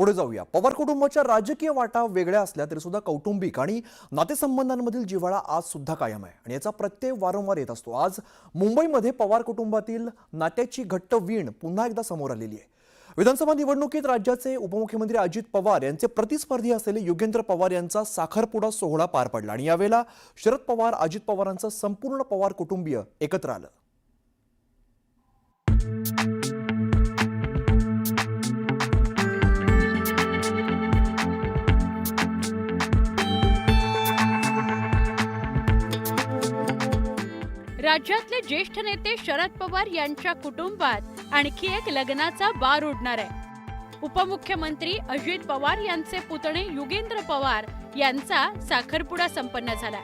पुढे जाऊया। पवार कुटुंबाच्या राजकीय वाटा वेगळ्या असल्या तरी सुद्धा कौटुंबिक आणि नातेसंबंधांमधील जिव्हाळा आज सुद्धा कायम आहे आणि याचा प्रत्यय वारंवार येत असतो। आज मुंबईमध्ये पवार कुटुंबातील नात्याची घट्ट वीण पुन्हा एकदा समोर आलेली आहे। विधानसभा निवडणुकीत राज्याचे उपमुख्यमंत्री अजित पवार यांचे प्रतिस्पर्धी असलेले योगेंद्र पवार यांचा साखरपुडा सोहळा पार पडला आणि यावेळेला शरद पवार, अजित पवारांचं संपूर्ण पवार कुटुंबीय एकत्र आलं। राज्यातले ज्येष्ठ नेते शरद पवार यांच्या कुटुंबात आणखी एक लग्नाचा बार उडणार आहे। उपमुख्यमंत्री अजित पवार यांचे पुतणे युगेंद्र पवार यांचा साखरपुडा संपन्न झाला।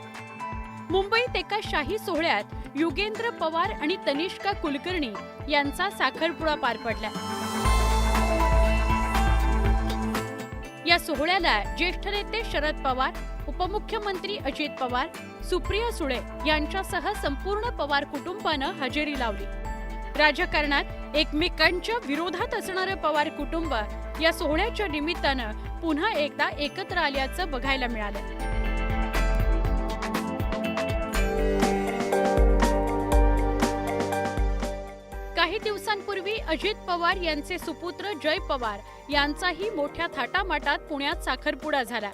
मुंबईत एका शाही सोहळ्यात युगेंद्र पवार आणि तनिष्का कुलकर्णी यांचा साखरपुडा पार पडला। या सोहळ्याला ज्येष्ठ नेते शरद पवार, उपमुख्यमंत्री अजित पवार, सुप्रिया सुळे यांच्यासह संपूर्ण पवार कुटुंबानं हजेरी लावली। राजकारणात एकमेकांच्या विरोधात असणारे पवार कुटुंब या सोहळ्याच्या निमित्तानं पुन्हा एकदा एकत्र आल्याचं बघायला मिळालं। काही दिवसांपूर्वी अजित पवार यांचे सुपुत्र जय पवार यांचाही मोठ्या थाटामाटात पुण्यात साखरपुडा झाला।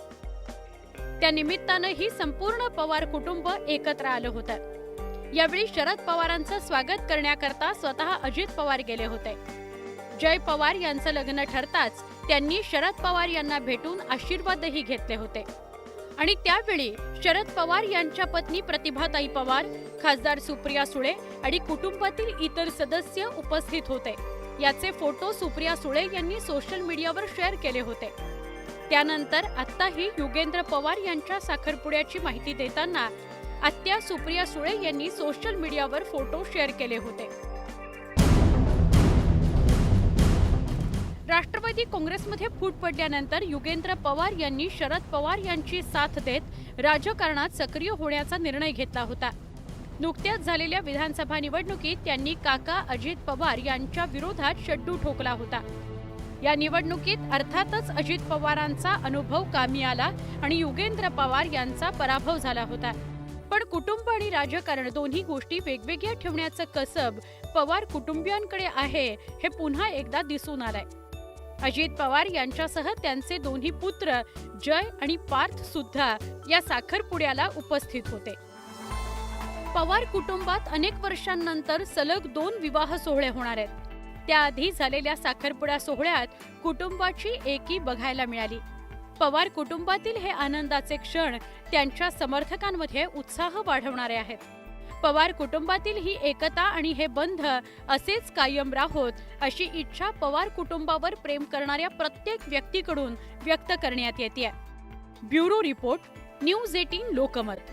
त्या निमित्तानं ही संपूर्ण पवार कुटुंब एकत्र आलं होतं। यावेळी शरद पवारांचं स्वागत करण्याकरता स्वतः अजित पवार गेले होते। जय पवार यांचं लग्न ठरताच त्यांनी शरद पवार यांना भेटून आशीर्वादही घेतले होते आणि त्यावेळी शरद पवार यांच्या पत्नी प्रतिभाताई पवार, खासदार सुप्रिया सुळे आणि कुटुंबातील इतर सदस्य उपस्थित होते। याचे फोटो सुप्रिया सुळे यांनी सोशल मीडियावर शेअर केले होते। त्यानंतर आत्ताही युगेंद्र पवार यांच्या साखरपुड्याची माहिती देताना आत्या सुप्रिया सुळे यांनी सोशल मीडियावर फोटो शेअर केले होते। राष्ट्रवादी काँग्रेसमध्ये फूट पडल्यानंतर युगेंद्र पवार यांनी शरद पवार यांची साथ देत राजकारणात सक्रिय होण्याचा निर्णय घेतला होता। नुकत्याच झालेल्या विधानसभा निवडणुकीत त्यांनी काका अजित पवार यांच्या विरोधात शड्डू ठोकला होता। या निवडणुकीत अर्थातच अजित पवारांचा अनुभव कामी आला आणि युगेंद्र पवार यांचा पराभव झाला होता। पण कुटुंब आणि राजकारण दोन्ही गोष्टी वेगवेगळ्या ठेवण्याचं कसब पवार कुटुंबियांकडे आहे हे पुन्हा एकदा दिसून आलंय। अजित पवार यांच्यासह त्यांचे दोन्ही पुत्र जय आणि पार्थ सुद्धा या साखरपुड्याला उपस्थित होते। पवार कुटुंबात अनेक वर्षांनंतर सलग 2 विवाह सोहळे होणार आहेत। त्याआधी झालेल्या साखरपुडा सोहळ्यात कुटुंबाची एकी बघायला मिळाली। पवार कुटुंबातील हे आनंदाचे क्षण त्यांच्या समर्थकांमध्ये उत्साह वाढवणारे आहेत। पवार कुटुंबातील ही एकता आणि हे बंध असेच कायम राहोत अशी इच्छा पवार कुटुंबावर प्रेम करणाऱ्या प्रत्येक व्यक्तीकडून व्यक्त करण्यात येते। Bureau report, news 18 Lokmat.